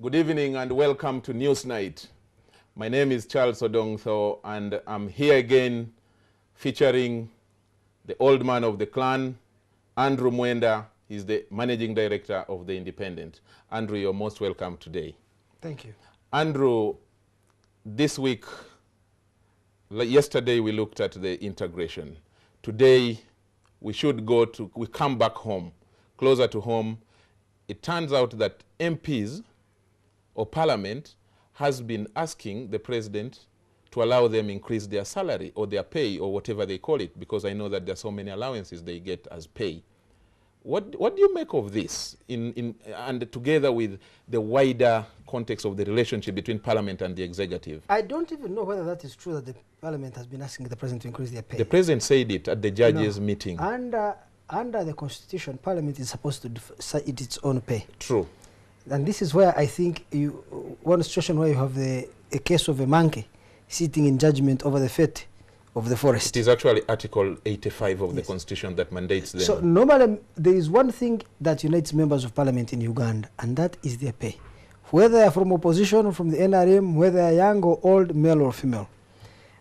Good evening and welcome to Newsnight. My name is Charles Odongtho and I'm here again featuring the old man of the clan, Andrew Mwenda. He's the managing director of The Independent. Andrew, you're most welcome today. Thank you. Andrew, this week, yesterday we looked at the integration. Today we come back home, closer to home. It turns out that MPs or Parliament has been asking the President to allow them increase their salary or their pay or whatever they call it, because I know that there are so many allowances they get as pay. What do you make of this and together with the wider context of the relationship between Parliament and the Executive? I don't even know whether that is true that the Parliament has been asking the President to increase their pay. The President said it at the judges' meeting. Under the Constitution, Parliament is supposed to decide its own pay. True. And this is where I think one situation where you have a case of a monkey sitting in judgment over the fate of the forest. It is actually Article 85 of the Constitution that mandates them. So normally there is one thing that unites members of Parliament in Uganda, and that is their pay. Whether they are from opposition or from the NRM, whether they are young or old, male or female.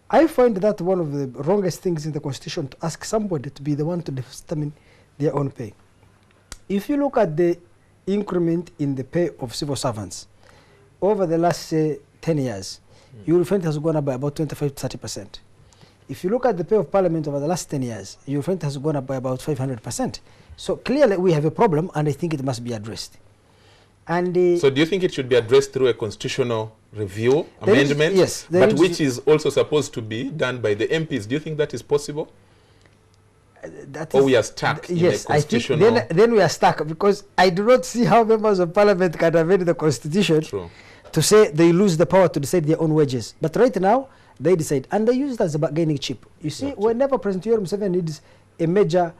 I find that one of the wrongest things in the Constitution, to ask somebody to be the one to determine their own pay. If you look at the increment in the pay of civil servants over the last 10 years, you will find it has gone up by about 25 to 30%. If you look at the pay of Parliament over the last 10 years, you will find it has gone up by about 500%. So clearly we have a problem, and I think it must be addressed. And so do you think it should be addressed through a constitutional review, amendment? Yes. But which is also supposed to be done by the MPs. Do you think that is possible? Or we are stuck in a constitutional... I think then we are stuck, because I do not see how members of Parliament can amend the Constitution to say they lose the power to decide their own wages. But right now, they decide, and they use it as a bargaining chip. You see, whenever President Yoweri Museveni needs a major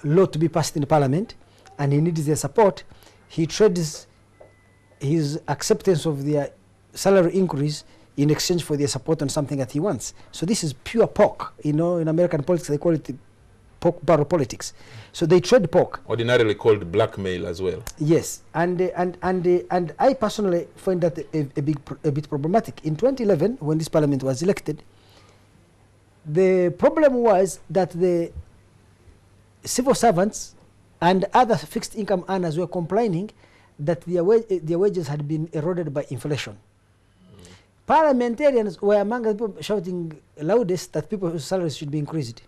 law to be passed in Parliament, and he needs their support, he trades his acceptance of their salary increase in exchange for their support on something that he wants. So this is pure pork. You know, in American politics, they call it pork barrel politics. So they trade pork. Ordinarily called blackmail as well. Yes, and I personally find that a bit problematic. In 2011, when this Parliament was elected, the problem was that the civil servants and other fixed income earners were complaining that their wages had been eroded by inflation. Parliamentarians were among the people shouting loudest that people's salaries should be increased.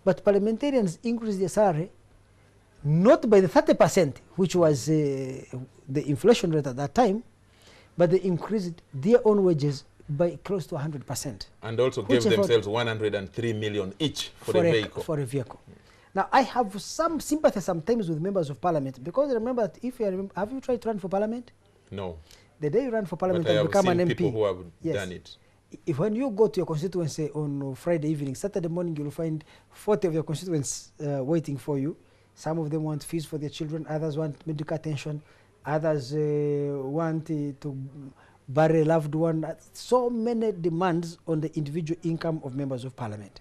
But parliamentarians increased their salary not by the 30%, which was the inflation rate at that time, but they increased their own wages by close to 100%. And also gave themselves 103 million each for a vehicle. Now, I have some sympathy sometimes with members of Parliament, because remember that have you tried to run for Parliament? No. The day you run for Parliament and become an MP, people who have done it. If when you go to your constituency on Friday evening, Saturday morning, you'll find 40 of your constituents waiting for you. Some of them want fees for their children, others want medical attention, others want to bury a loved one. So many demands on the individual income of members of Parliament.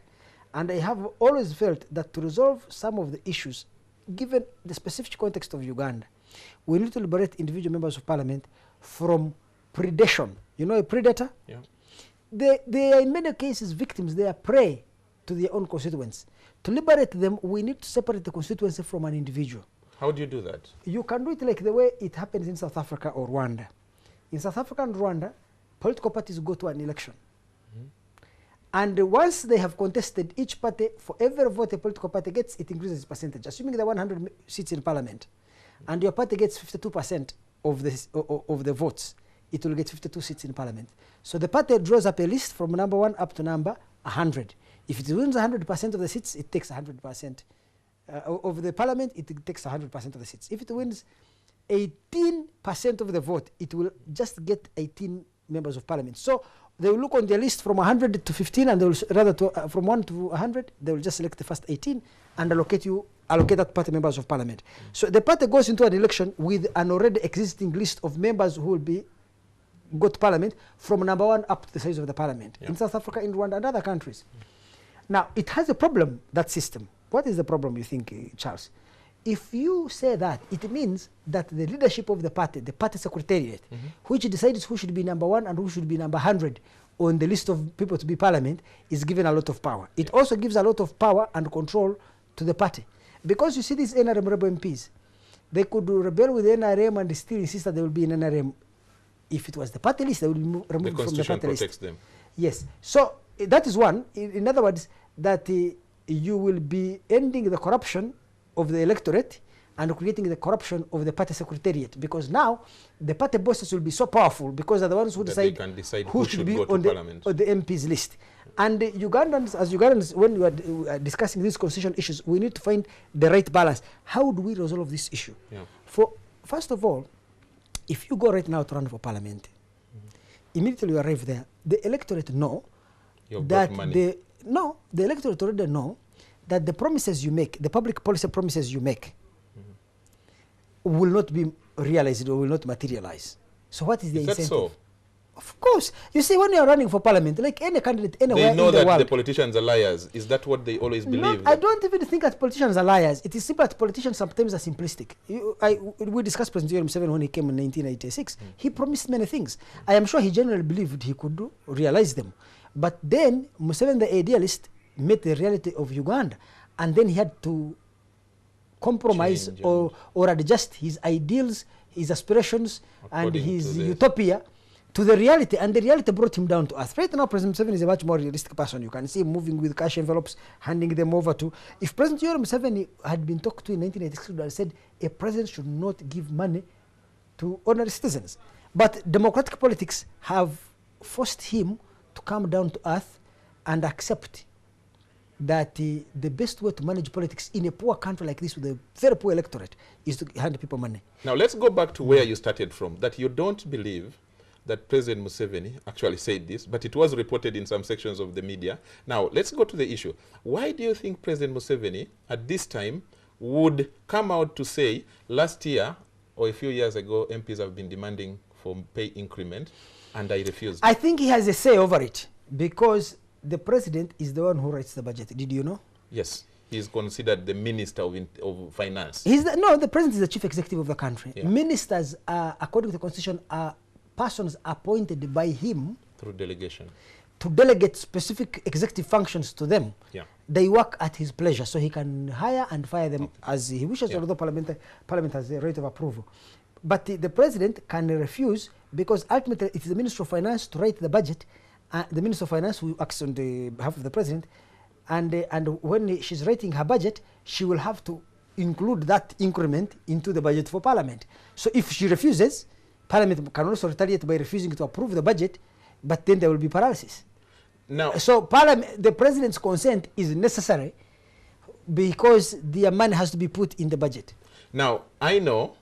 And I have always felt that to resolve some of the issues, given the specific context of Uganda, we need to liberate individual members of Parliament from predation. You know, a predator? Yeah. They are in many cases victims. They are prey to their own constituents. To liberate them, we need to separate the constituency from an individual. How do you do that? You can do it like the way it happens in South Africa or Rwanda. In South Africa and Rwanda, political parties go to an election. And once they have contested, each party, for every vote a political party gets, it increases its percentage. Assuming there are 100 seats in Parliament, and your party gets 52% of the votes, it will get 52 seats in Parliament. So the party draws up a list from number 1 up to number 100. If it wins 100% of the seats, it takes 100%. Of the Parliament, it takes 100% of the seats. If it wins 18% of the vote, it will just get 18 members of Parliament. So they will look on their list from 100 to 15, and they will from 1 to 100, they will just select the first 18 and allocate that party members of Parliament. So the party goes into an election with an already existing list of members who will go to Parliament from number 1 up to the size of the Parliament in South Africa, in Rwanda, and other countries. Now, it has a problem, that system. What is the problem, you think, Charles? if you say that, it means that the leadership of the party secretariat, which decides who should be number 1 and who should be number 100 on the list of people to be parliament, is given a lot of power. It also gives a lot of power and control to the party. Because you see these NRM rebel MPs, they could rebel with the NRM and still insist that they will be in NRM. If it was the party list, they will remove from the party list. The Constitution protects them. Yes. So that is one. In other words, that you will be ending the corruption of the electorate and creating the corruption of the party secretariat, because now the party bosses will be so powerful because they're the ones who decide who should be on the MP's list. And Ugandans, as Ugandans, when we are discussing these constitutional issues, we need to find the right balance. How do we resolve this issue? First of all, if you go right now to run for parliament, immediately you arrive there, the electorate know that the electorate already know that the promises you make, the public policy promises you make, will not be realized or will not materialize. So what is the incentive? That so? Of course. You see, when you are running for parliament, like any candidate anywhere in the world, they know that the politicians are liars. Is that what they always believe? No, I don't even think that politicians are liars. It is simple that politicians sometimes are simplistic. We discussed President Yoweri Museveni when he came in 1986. He promised many things. I am sure he generally believed he could realize them. But then Museveni, the idealist, met the reality of Uganda, and then he had to compromise or adjust his ideals, his aspirations, and his utopia to the reality, and the reality brought him down to earth. Right now, President Museveni is a much more realistic person. You can see him moving with cash envelopes, handing them over to... If President Yoweri Museveni had been talked to in 1986, he would have said a president should not give money to ordinary citizens. But democratic politics have forced him to come down to earth and accept that the best way to manage politics in a poor country like this with a very poor electorate is to hand people money. Now let's go back to where you started from, that you don't believe that President Museveni actually said this, but it was reported in some sections of the media. Now let's go to the issue. Why do you think President Museveni at this time would come out to say last year or a few years ago MPs have been demanding for pay increment and I refused? I think he has a say over it because the president is the one who writes the budget. Did you know? Yes. He is considered the Minister of Finance. No, the president is the chief executive of the country. Yeah. Ministers, according to the Constitution, are persons appointed by him through delegation to delegate specific executive functions to them. Yeah. They work at his pleasure, so he can hire and fire them as he wishes, although Parliament has the right of approval. But the president can refuse because ultimately it is the Minister of Finance to write the budget. The Minister of Finance who acts on the behalf of the president, and when she's writing her budget, she will have to include that increment into the budget for Parliament. So if she refuses, Parliament can also retaliate by refusing to approve the budget, but then there will be paralysis. Now, so the president's consent is necessary because the money has to be put in the budget. Now, I know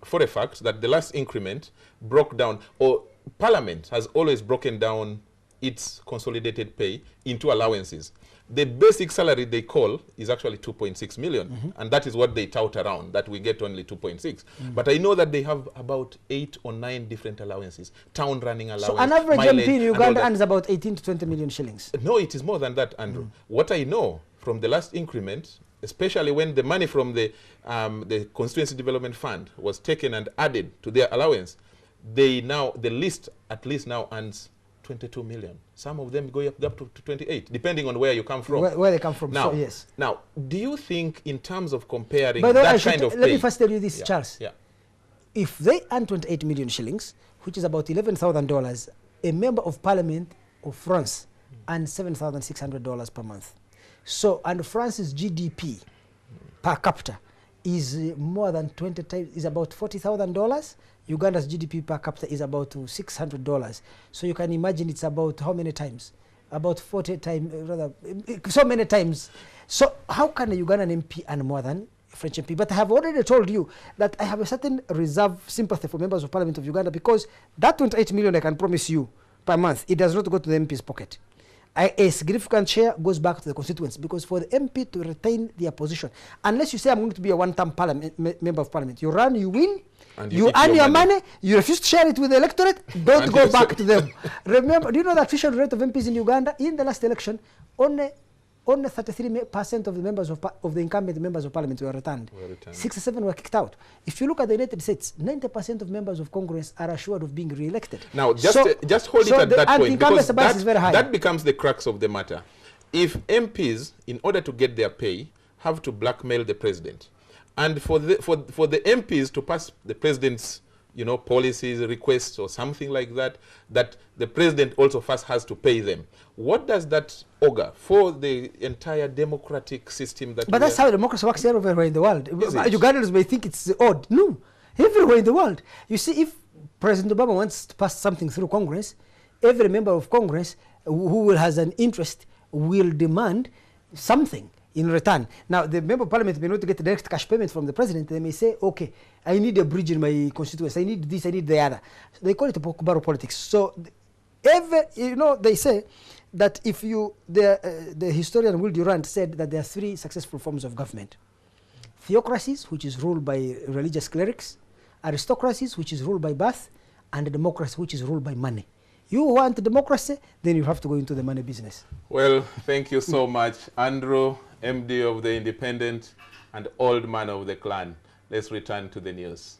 for a fact that the last increment broke down, or Parliament has always broken down its consolidated pay into allowances. The basic salary they call is actually 2.6 million, and that is what they tout around, that we get only 2.6. But I know that they have about 8 or 9 different allowances, town running allowance. So an average MP in Uganda earns about 18 to 20 million shillings. No, it is more than that, Andrew. What I know from the last increment, especially when the money from the Constituency Development Fund was taken and added to their allowance, the list at least now earns 22 million. Some of them go up to 28, depending on where you come from. Where they come from, now, so yes. Now, do you think in terms of comparing that kind of pay... Let me first tell you this, Charles. Yeah. If they earn 28 million shillings, which is about $11,000, a member of parliament of France earns $7,600 per month. So, and France's GDP per capita is more than 20 times, is about $40,000. Uganda's GDP per capita is about $600. So you can imagine it's about how many times? About 40 times, rather, so many times. So how can a Ugandan MP earn more than a French MP? But I have already told you that I have a certain reserve sympathy for members of Parliament of Uganda because that 28 million I can promise you per month, it does not go to the MP's pocket. A significant share goes back to the constituents because for the MP to retain their position, unless you say I'm going to be a one-term member of Parliament, you run, you win, you earn your money, you refuse to share it with the electorate, don't go back to them. Remember, do you know the attrition rate of MPs in Uganda? In the last election, only only 33% of the members of the incumbent members of parliament were returned. 67 were kicked out. If you look at the United States, 90% of members of Congress are assured of being re-elected. Now, just hold it at that point, because that becomes the crux of the matter. If MPs, in order to get their pay, have to blackmail the president, and for the MPs to pass the president's policies, requests, or something like that, that the president also first has to pay them. What does that augur for the entire democratic system that? But that's how democracy works everywhere in the world. Ugandans may think it's odd. No, everywhere in the world. You see, if President Obama wants to pass something through Congress, every member of Congress who has an interest will demand something in return. Now, the member of parliament may not get direct cash payment from the president. They may say, okay, I need a bridge in my constituency. I need this, I need the other. They call it borrow politics. So, they say that if the historian Will Durant said that there are 3 successful forms of government. Theocracies, which is ruled by religious clerics, aristocracies, which is ruled by birth, and democracy, which is ruled by money. You want democracy, then you have to go into the money business. Well, thank you so much, Andrew, MD of the Independent and old man of the clan. Let's return to the news.